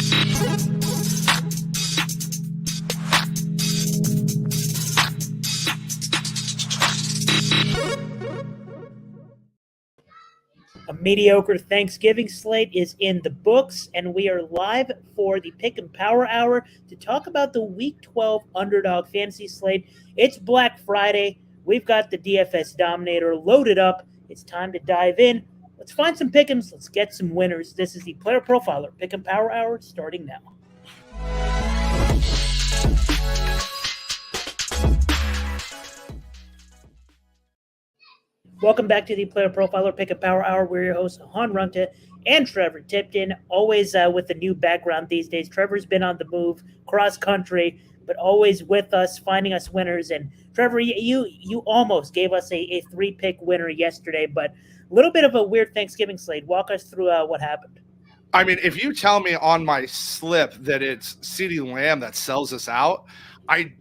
A mediocre Thanksgiving slate is in the books, and we are live for the Pick and Power Hour to talk about the Week 12 Underdog Fantasy slate. It's Black Friday. We've got the DFS Dominator loaded up. It's time to dive in. Let's find some pick'ems. Let's get some winners. This is the Player Profiler Pick and Power Hour starting now. Welcome back to the Player Profiler Pick and Power Hour. We're your hosts, Ahaan, Rungta, and Trevor Tipton, always with a new background these days. Trevor's been on the move, cross-country, but always with us, finding us winners. And Trevor, you almost gave us a three-pick winner yesterday, but a little bit of a weird Thanksgiving slate. Walk us through what happened. I mean, if you tell me on my slip that it's CeeDee Lamb that sells us out, I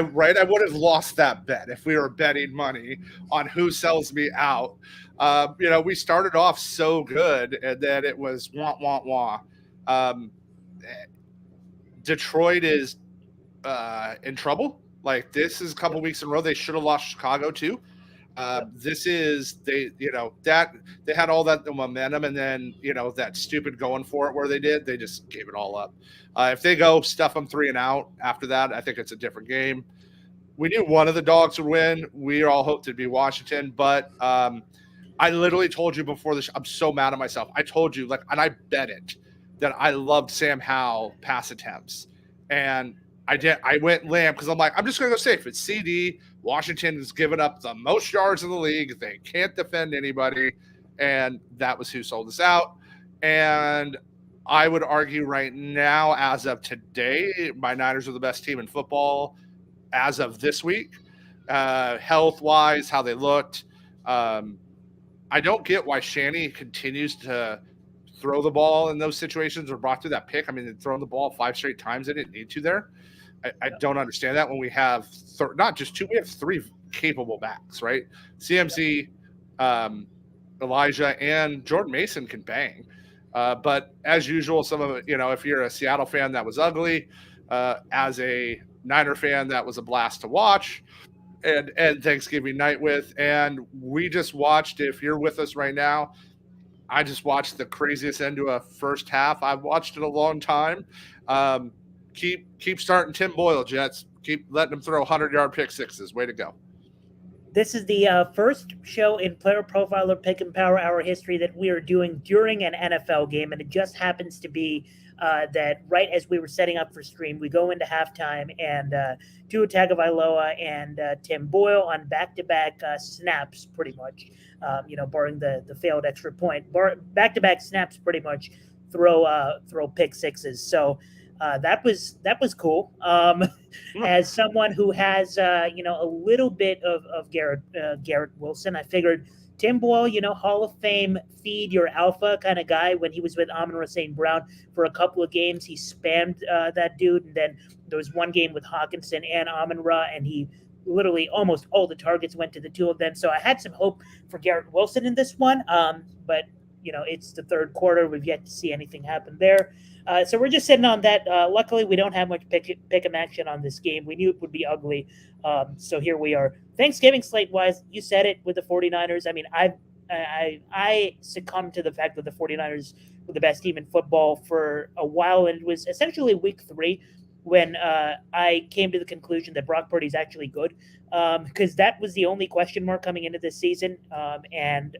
would have lost that bet if we were betting money on who sells me out. We started off so good, and then it was wah. Detroit is in trouble. Like, this is a couple weeks in a row. They should have lost Chicago too. They had all that momentum, and then that stupid going for it where they just gave it all up. If they go stuff them 3 and out after that, I think it's a different game. We knew one of the dogs would win. We all hoped it'd be Washington, but I literally told you before this. I'm so mad at myself. I told you, and I bet it, that I loved Sam Howell pass attempts, and I did. I went Lamb because I'm like, I'm just going to go safe. It's CD. Washington has given up the most yards in the league. They can't defend anybody, and that was who sold us out. And I would argue right now, as of today, my Niners are the best team in football as of this week, health-wise, how they looked. I don't get why Shanny continues to throw the ball in those situations or brought through that pick. I mean, they've thrown the ball 5 straight times. They didn't need to there. I don't understand that when we have not just 2, we have 3 capable backs, right? CMC, Elijah, and Jordan Mason can bang. But as usual, some of it, if you're a Seattle fan, that was ugly. As a Niner fan, that was a blast to watch and Thanksgiving night with. And we just watched, if you're with us right now, I just watched the craziest end to a first half I've watched in a long time. Keep starting Tim Boyle, Jets. Keep letting him throw 100-yard pick sixes. Way to go. This is the first show in Player Profiler Pick and Power Hour history that we are doing during an NFL game, and it just happens to be that right as we were setting up for stream, we go into halftime, and Tua Tagovailoa and Tim Boyle on back-to-back snaps, pretty much, barring the failed extra point. Back-to-back snaps, pretty much, throw pick sixes. So that was cool. As someone who has a little bit of Garrett Wilson, I figured Tim Boyle, Hall of Fame, feed your alpha kind of guy. When he was with Amon-Ra St. Brown for a couple of games, he spammed that dude, and then there was one game with Hawkinson and Amon-Ra, and he literally almost all the targets went to the two of them. So I had some hope for Garrett Wilson in this one, but it's the third quarter. We've yet to see anything happen there. So we're just sitting on that. Luckily, we don't have much pick-em action on this game. We knew it would be ugly. So here we are. Thanksgiving slate-wise, you said it with the 49ers. I mean, I succumbed to the fact that the 49ers were the best team in football for a while, and it was essentially week 3 when I came to the conclusion that Brock Purdy is actually good, because that was the only question mark coming into this season, and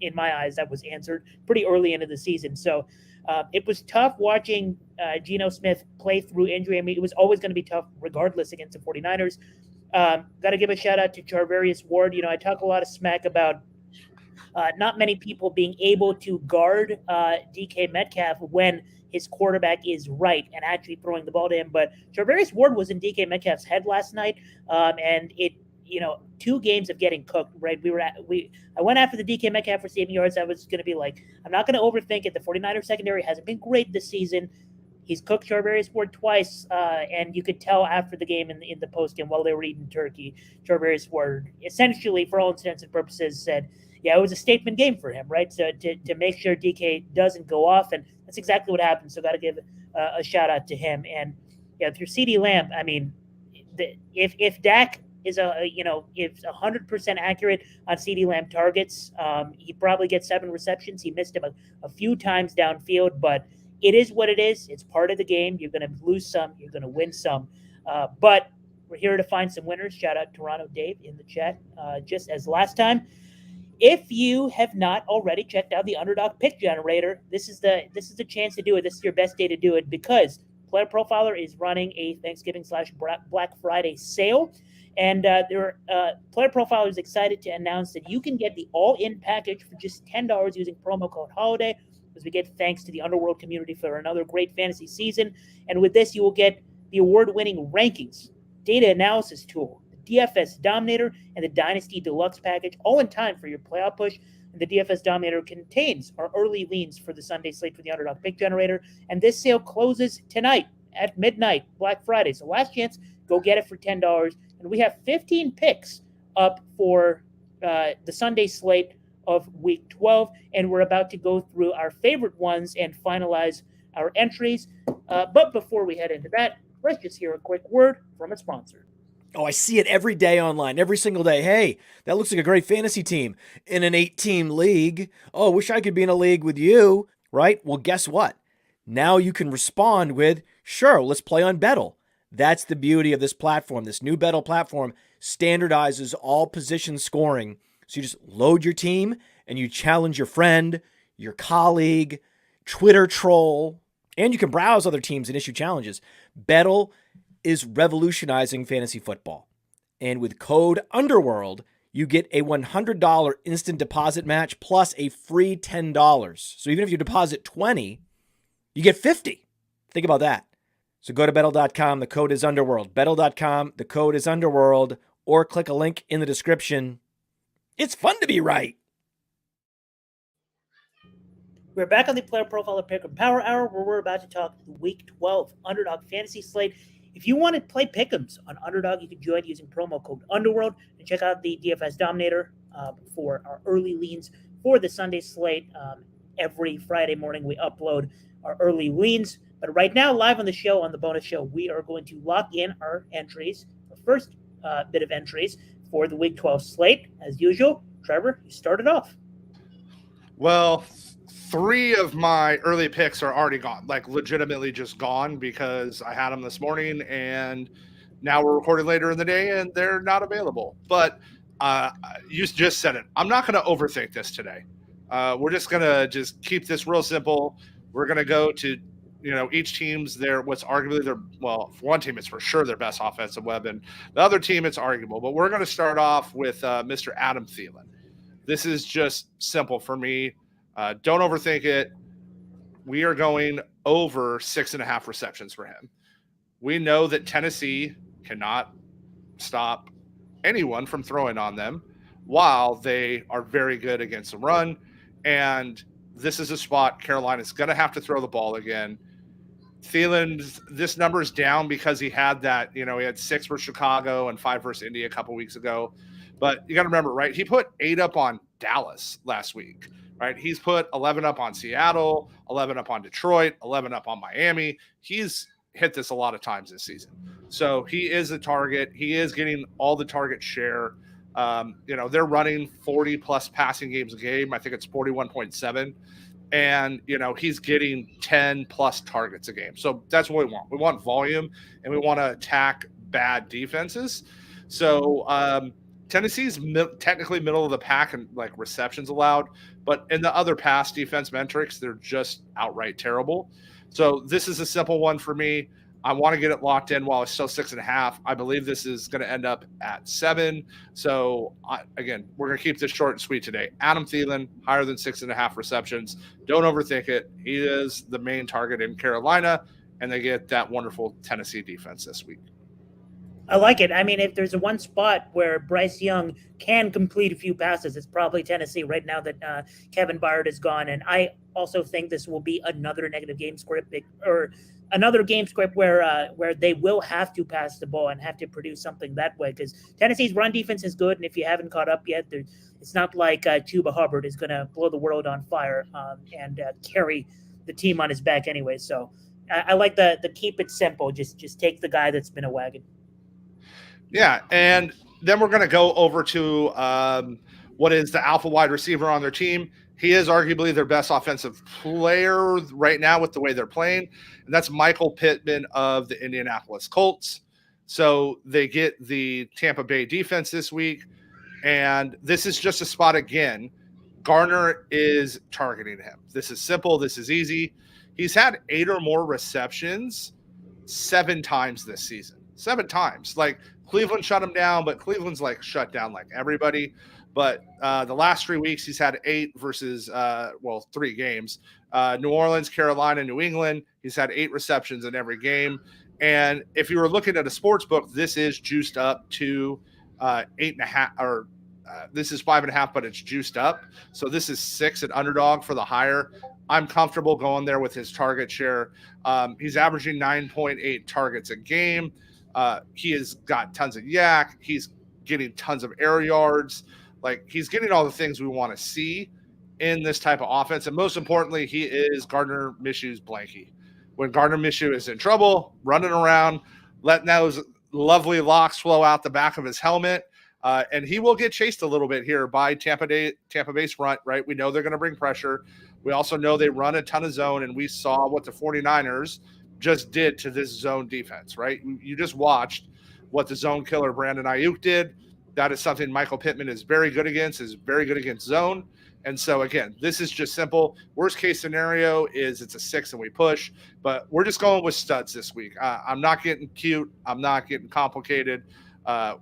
in my eyes, that was answered pretty early into the season. So it was tough watching Geno Smith play through injury. I mean, it was always going to be tough regardless against the 49ers. Got to give a shout out to Charvarius Ward. I talk a lot of smack about not many people being able to guard DK Metcalf when his quarterback is right and actually throwing the ball to him. But Charvarius Ward was in DK Metcalf's head last night, and it 2 games of getting cooked, right? I went after the DK Metcalf receiving yards. I was going to be like, I'm not going to overthink it. The 49ers secondary hasn't been great this season. He's cooked Charvarius Ward twice, and you could tell after the game in the postgame while they were eating turkey, Charvarius Ward essentially, for all intents and purposes, said, yeah, it was a statement game for him, right? So to make sure DK doesn't go off, and that's exactly what happened. So got to give a shout out to him. And yeah, through CeeDee Lamb, I mean, if Dak is if 100% accurate on CeeDee Lamb targets, he probably gets 7 receptions. He missed him a few times downfield, but it is what it is. It's part of the game. You're going to lose some, you're going to win some, but we're here to find some winners. Shout out Toronto Dave in the chat. Just as last time, if you have not already checked out the Underdog Pick Generator, this is the chance to do it. This is your best day to do it because Player Profiler is running a Thanksgiving/Black Friday sale, and Player Profiler is excited to announce that you can get the all-in package for just $10 using promo code HOLIDAY, as we get thanks to the Underworld community for another great fantasy season. And with this, you will get the award-winning rankings, data analysis tool, the DFS Dominator, and the Dynasty Deluxe package, all in time for your playoff push. And the DFS Dominator contains our early leans for the Sunday slate for the Underdog Pick Generator. And this sale closes tonight at midnight, Black Friday. So last chance, go get it for $10. And we have 15 picks up for the Sunday slate of Week 12. And we're about to go through our favorite ones and finalize our entries. But before we head into that, let's just hear a quick word from a sponsor. Oh, I see it every day online, every single day. Hey, that looks like a great fantasy team in an 8-team league. Oh, wish I could be in a league with you, right? Well, guess what? Now you can respond with, sure, let's play on Bettle. That's the beauty of this platform. This new Bettle platform standardizes all position scoring. So you just load your team and you challenge your friend, your colleague, Twitter troll, and you can browse other teams and issue challenges. Bettle is revolutionizing fantasy football. And with code UNDERWORLD, you get a $100 instant deposit match plus a free $10. So even if you deposit $20, you get $50. Think about that. So go to Bettle.com. The code is UNDERWORLD. Bettle.com. The code is UNDERWORLD. Or click a link in the description. It's fun to be right. We're back on the Player Profiler Pick and Power Hour, where we're about to talk Week 12 Underdog Fantasy Slate. If you want to play Pick'ems on Underdog, you can join using promo code Underworld and check out the DFS Dominator for our early leans for the Sunday slate. Every Friday morning, we upload our early leans. But right now, live on the show, on the bonus show, we are going to lock in our entries, our first bit of entries for the Week 12 slate. As usual, Trevor, you started off. Well, 3 of my early picks are already gone, like legitimately just gone because I had them this morning and now we're recording later in the day and they're not available. But you just said it. I'm not going to overthink this today. We're just going to keep this real simple. We're going to go to, each team's what's arguably for one team, it's for sure their best offensive weapon. The other team, it's arguable. But we're going to start off with Mr. Adam Thielen. This is just simple for me. Don't overthink it. We are going over 6.5 receptions for him. We know that Tennessee cannot stop anyone from throwing on them while they are very good against the run. And this is a spot Carolina's going to have to throw the ball again. Thielen, this number is down because he had that, he had 6 for Chicago and 5 versus Indy a couple weeks ago. But you got to remember, right? He put 8 up on Dallas last week. Right, he's put 11 up on Seattle, 11 up on Detroit, 11 up on Miami. He's hit this a lot of times this season. So he is a target. He is getting all the target share. They're running 40-plus passing games a game. I think it's 41.7. And, he's getting 10-plus targets a game. So that's what we want. We want volume, and we want to attack bad defenses. So Tennessee's technically middle of the pack and like receptions allowed, but in the other pass defense metrics, they're just outright terrible. So this is a simple one for me. I want to get it locked in while it's still 6.5. I believe this is going to end up at 7. So again, we're going to keep this short and sweet today. Adam Thielen, higher than 6.5 receptions. Don't overthink it. He is the main target in Carolina, and they get that wonderful Tennessee defense this week. I like it. I mean, if there's a one spot where Bryce Young can complete a few passes, it's probably Tennessee right now that Kevin Byard is gone. And I also think this will be another negative game script, or another game script where they will have to pass the ball and have to produce something that way, because Tennessee's run defense is good. And if you haven't caught up yet, it's not like Chuba Hubbard is going to blow the world on fire and carry the team on his back anyway. So I like the keep it simple. Just take the guy that's been a wagon. Yeah, and then we're going to go over to what is the alpha wide receiver on their team. He is arguably their best offensive player right now with the way they're playing, and that's Michael Pittman of the Indianapolis Colts. So they get the Tampa Bay defense this week, and this is just a spot again. Garner is targeting him. This is simple. This is easy. He's had 8 or more receptions 7 times this season. 7 times. Like, Cleveland shut him down, but Cleveland's like shut down like everybody. But the last 3 weeks, he's had 8 versus, 3 games. New Orleans, Carolina, New England, he's had 8 receptions in every game. And if you were looking at a sports book, this is juiced up to 8.5, or this is 5.5, but it's juiced up. So this is 6 at underdog for the higher. I'm comfortable going there with his target share. He's averaging 9.8 targets a game. He has got tons of yak. He's getting tons of air yards. Like, he's getting all the things we want to see in this type of offense. And most importantly, he is Gardner Minshew's blankie. When Gardner Minshew is in trouble, running around, letting those lovely locks flow out the back of his helmet, and he will get chased a little bit here by Tampa Bay's front, right? We know they're going to bring pressure. We also know they run a ton of zone, and we saw what the 49ers just did to this zone defense, right? You just watched what the zone killer Brandon Ayuk did. That is something Michael Pittman is very good against zone. And so, again, this is just simple. Worst case scenario is it's a 6 and we push, but we're just going with studs this week. I'm not getting cute. I'm not getting complicated.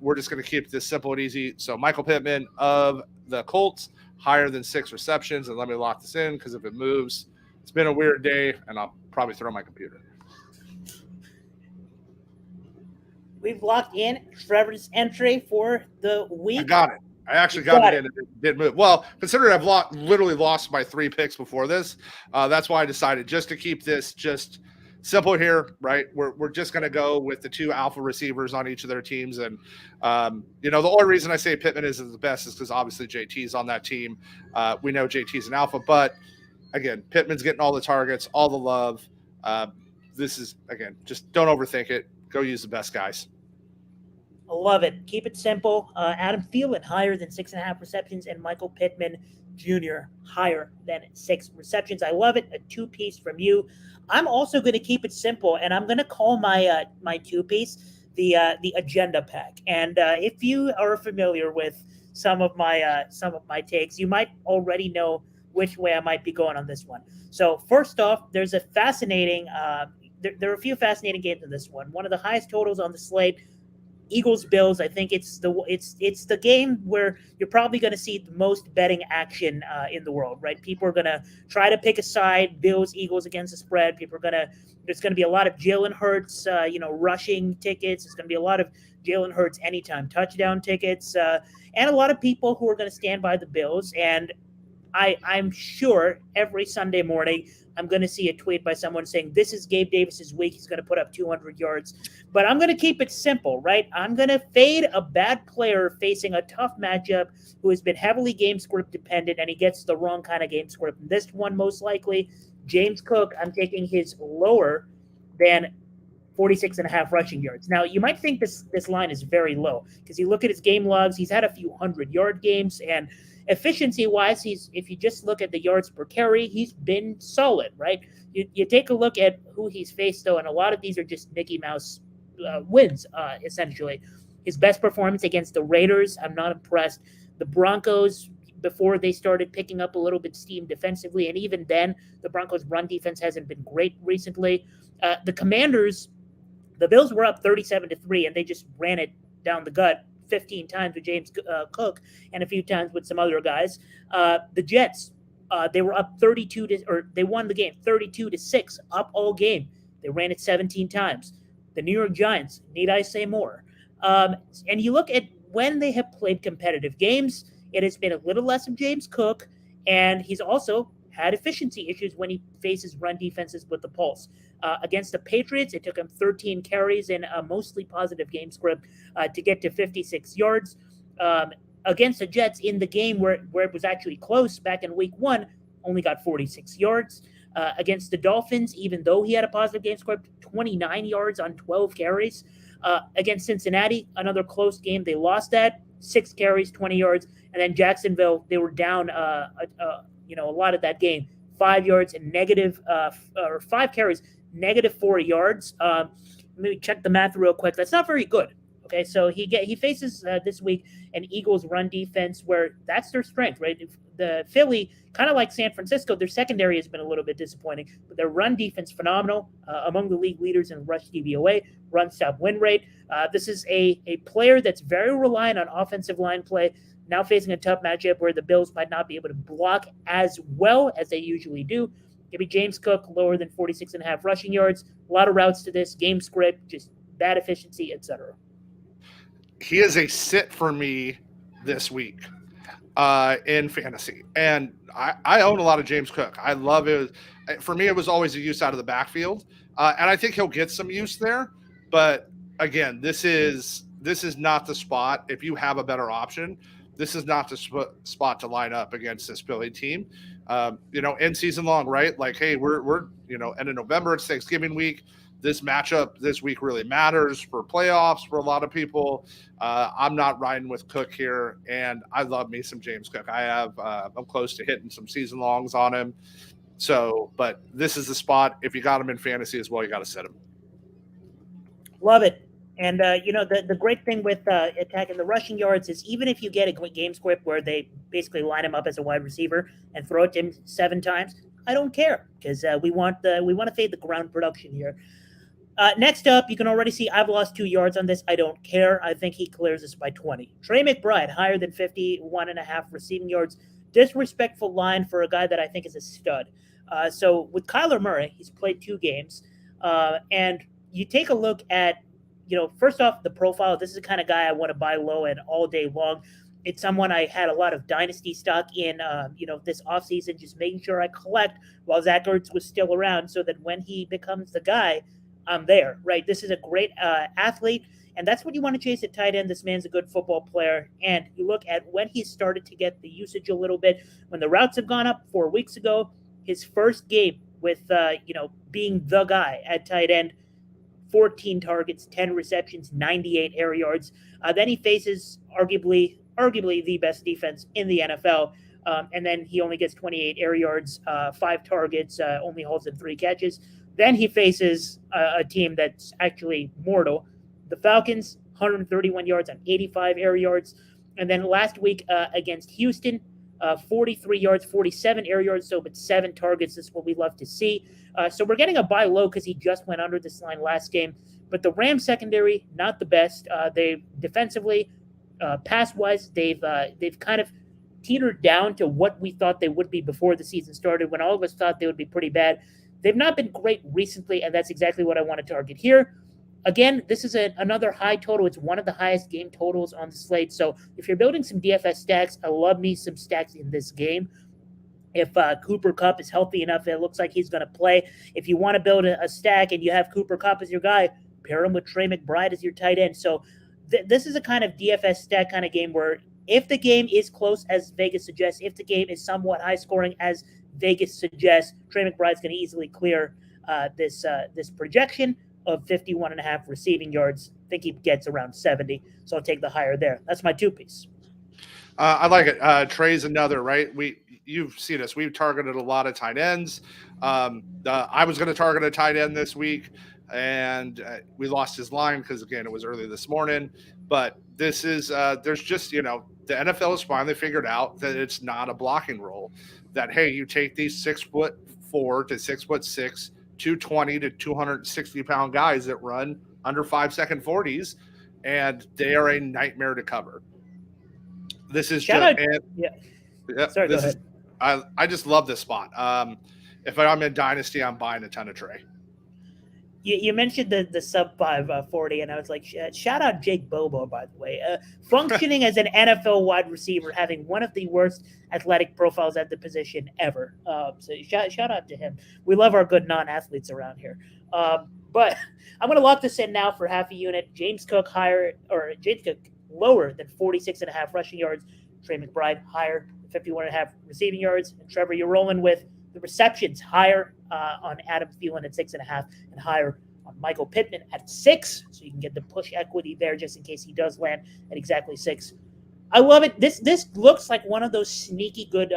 We're just going to keep this simple and easy. So Michael Pittman of the Colts, higher than 6 receptions. And let me lock this in, because if it moves, it's been a weird day, and I'll probably throw my computer. We've locked in Trevor's entry for the week. I got it. I actually got it in. It did move. Well, considering I've literally lost my 3 picks before this, that's why I decided just to keep this just simple here, right? We're just going to go with the 2 alpha receivers on each of their teams. And, the only reason I say Pittman is the best is because obviously JT's on that team. We know JT's an alpha, but again, Pittman's getting all the targets, all the love. This is, again, just don't overthink it. Go use the best guys. I love it. Keep it simple. Adam Thielen, higher than 6.5 receptions, and Michael Pittman Jr., higher than 6 receptions. I love it. A 2-piece from you. I'm also going to keep it simple, and I'm going to call my 2-piece the agenda pack. And if you are familiar with some of my takes, you might already know which way I might be going on this one. So first off, there's a fascinating there are a few fascinating games in this one. One of the highest totals on the slate, Eagles-Bills. I think it's the game where you're probably going to see the most betting action in the world, right? People are going to try to pick a side, Bills, Eagles against the spread. There's going to be a lot of Jalen Hurts, rushing tickets. There's going to be a lot of Jalen Hurts anytime touchdown tickets, and a lot of people who are going to stand by the Bills. And I'm sure every Sunday morning I'm going to see a tweet by someone saying, this is Gabe Davis's week. He's going to put up 200 yards. But I'm going to keep it simple, right? I'm going to fade a bad player facing a tough matchup who has been heavily game script dependent, and he gets the wrong kind of game script. And this one, most likely, James Cook, I'm taking his lower than 46.5 rushing yards. Now, you might think this line is very low because you look at his game logs. He's had a few 100-yard games, and efficiency-wise, if you just look at the yards per carry, he's been solid, right? You take a look at who he's faced, though, and a lot of these are just Mickey Mouse wins, essentially. His best performance against the Raiders, I'm not impressed. The Broncos, before they started picking up a little bit steam defensively, and even then, the Broncos' run defense hasn't been great recently. The Commanders, the Bills were up 37-3, and they just ran it down the gut 15 times with James Cook and a few times with some other guys. The Jets, they were up they won the game 32-6, up all game. They ran it 17 times. The New York Giants, need I say more? And you look at when they have played competitive games, it has been a little less of James Cook, and he's also had efficiency issues when he faces run defenses with the pulse. Against the Patriots, it took him 13 carries in a mostly positive game script to get to 56 yards. Against the Jets in the game where it was actually close back in week 1, only got 46 yards. Against the Dolphins, even though he had a positive game script, 29 yards on 12 carries. Against Cincinnati, another close game. They lost that, 6 carries, 20 yards. And then Jacksonville, they were down a lot of that game, 5 yards and or 5 carries, -4 yards. Let me check the math real quick. That's not very good. Okay, so he faces this week an Eagles run defense where that's their strength, right? The Philly, kind of like San Francisco, their secondary has been a little bit disappointing, but their run defense phenomenal, among the league leaders in rush DVOA, run stop win rate. This is a player that's very reliant on offensive line play, now facing a tough matchup where the Bills might not be able to block as well as they usually do. Give me James Cook, lower than 46.5 rushing yards, a lot of routes to this, game script, just bad efficiency, etc. He is a sit for me this week in fantasy. And I own a lot of James Cook. I love it. For me, it was always a use out of the backfield. And I think he'll get some use there. But again, this is not the spot. If you have a better option, this is not the spot to line up against this Philly team. In season long, right? Like, hey, we're end of November, it's Thanksgiving week. This matchup this week really matters for playoffs for a lot of people. I'm not riding with Cook here, and I love me some James Cook. I'm close to hitting some season longs on him. So, but this is the spot. If you got him in fantasy as well, you got to set him. Love it. And, the great thing with attacking the rushing yards is even if you get a game script where they basically line him up as a wide receiver and throw it to him 7 times, I don't care because we want to fade the ground production here. Next up, you can already see I've lost 2 yards on this. I don't care. I think he clears this by 20. Trey McBride, higher than 51.5 receiving yards. Disrespectful line for a guy that I think is a stud. So with Kyler Murray, he's played 2 games. And you take a look at, first off, the profile. This is the kind of guy I want to buy low and all day long. It's someone I had a lot of dynasty stock in, this offseason, just making sure I collect while Zach Ertz was still around so that when he becomes the guy, I'm there, right? This is a great athlete, and that's what you want to chase at tight end. This man's a good football player, and you look at when he started to get the usage a little bit, when the routes have gone up 4 weeks ago, his first game with, being the guy at tight end, 14 targets, 10 receptions, 98 air yards. Then he faces arguably the best defense in the NFL. And then he only gets 28 air yards, 5 targets, only holds in 3 catches. Then he faces a team that's actually mortal. The Falcons, 131 yards on 85 air yards. And then last week against Houston, 43 yards, 47 air yards, so but 7 targets. This is what we love to see. So we're getting a buy low because he just went under this line last game. But the Rams secondary, not the best. They defensively, pass-wise, they've kind of teetered down to what we thought they would be before the season started, when all of us thought they would be pretty bad. They've not been great recently, and that's exactly what I want to target here. Again, this is another high total. It's one of the highest game totals on the slate. So if you're building some DFS stacks, I love me some stacks in this game. If Cooper Kupp is healthy enough, it looks like he's going to play. If you want to build a stack and you have Cooper Kupp as your guy, pair him with Trey McBride as your tight end. So this is a kind of DFS stack kind of game where if the game is close, as Vegas suggests, if the game is somewhat high scoring, as Vegas suggests, Trey McBride's going to easily clear this projection of 51.5 receiving yards. I think he gets around 70, so I'll take the higher there. That's my 2-piece. I like it. Trey's another, right? You've seen us. We've targeted a lot of tight ends. I was going to target a tight end this week, and we lost his line because, again, it was early this morning. But this is there's just, the NFL has finally figured out that it's not a blocking role. That, hey, you take these 6'4" to 6'6", 220 to 260-pound guys that run under 5-second 40s, and they are a nightmare to cover. This is Sorry, go ahead. I just love this spot. If I'm in Dynasty, I'm buying a ton of Trey. You mentioned the sub 540, and I was like, shout out Jake Bobo, by the way. Functioning as an NFL wide receiver, having one of the worst athletic profiles at the position ever. So shout out to him. We love our good non-athletes around here. But I'm going to lock this in now for half a unit. James Cook lower than 46.5 rushing yards. Trey McBride higher, 51.5 receiving yards. And Trevor, you're rolling with the receptions higher on Adam Thielen at 6.5 and higher on Michael Pittman at 6. So you can get the push equity there just in case he does land at exactly 6. I love it. This looks like one of those sneaky good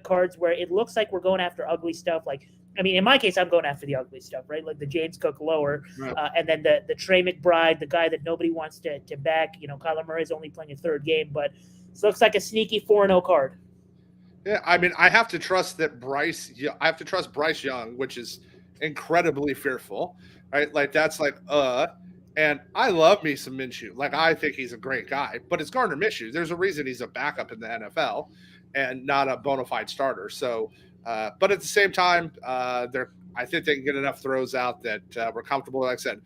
cards where it looks like we're going after ugly stuff. Like, I mean, in my case, I'm going after the ugly stuff, right? Like the James Cook lower, right. And then the Trey McBride, the guy that nobody wants to back. You know, Kyler Murray's only playing a third game, but this looks like a sneaky 4-0 card. Yeah, I mean, I have to trust Bryce Young, which is incredibly fearful, right? Like that's like, and I love me some Minshew. Like I think he's a great guy, but it's Gardner Minshew. There's a reason he's a backup in the NFL and not a bona fide starter. So, but at the same time, I think they can get enough throws out that we're comfortable. Like I said,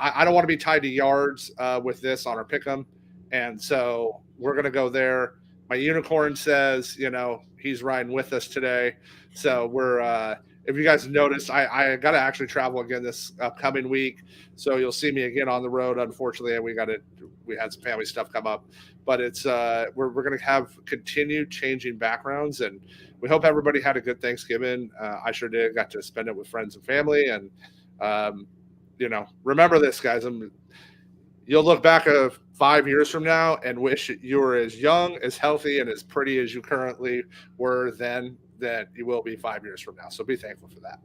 I don't want to be tied to yards with this on our pick'em, and so we're gonna go there. My unicorn says, you know, he's riding with us today. So we're, if you guys noticed, I got to actually travel again this upcoming week. So you'll see me again on the road. Unfortunately, we had some family stuff come up, but it's, we're going to have continued changing backgrounds, and we hope everybody had a good Thanksgiving. I sure did. Got to spend it with friends and family. And, you know, remember this, guys. You'll look back 5 years from now and wish you were as young, as healthy, and as pretty as you currently were then that you will be 5 years from now. So be thankful for that.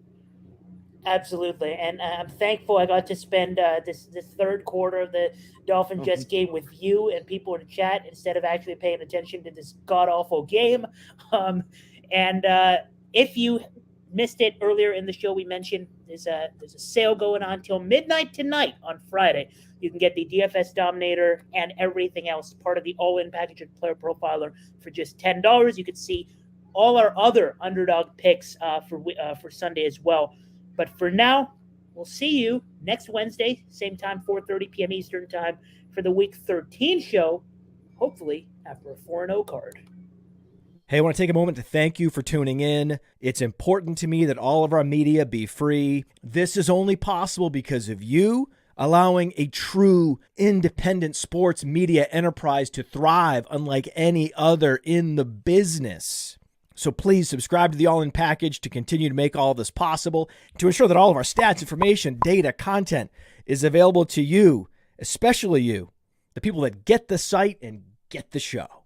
Absolutely. And I'm thankful I got to spend this third quarter of the Dolphin-Jets game with you and people in the chat instead of actually paying attention to this god-awful game. And if you missed it earlier in the show, we mentioned there's a sale going on till midnight tonight on Friday. You can get the DFS Dominator and everything else, part of the all-in package of Player Profiler for just $10. You can see all our other underdog picks for Sunday as well. But for now, we'll see you next Wednesday, same time, 4:30 p.m. Eastern time, for the Week 13 show, hopefully after a 4-0 card. Hey, I want to take a moment to thank you for tuning in. It's important to me that all of our media be free. This is only possible because of you, allowing a true independent sports media enterprise to thrive unlike any other in the business. So please subscribe to the All-In Package to continue to make all of this possible, to ensure that all of our stats, information, data, content is available to you, especially you, the people that get the site and get the show.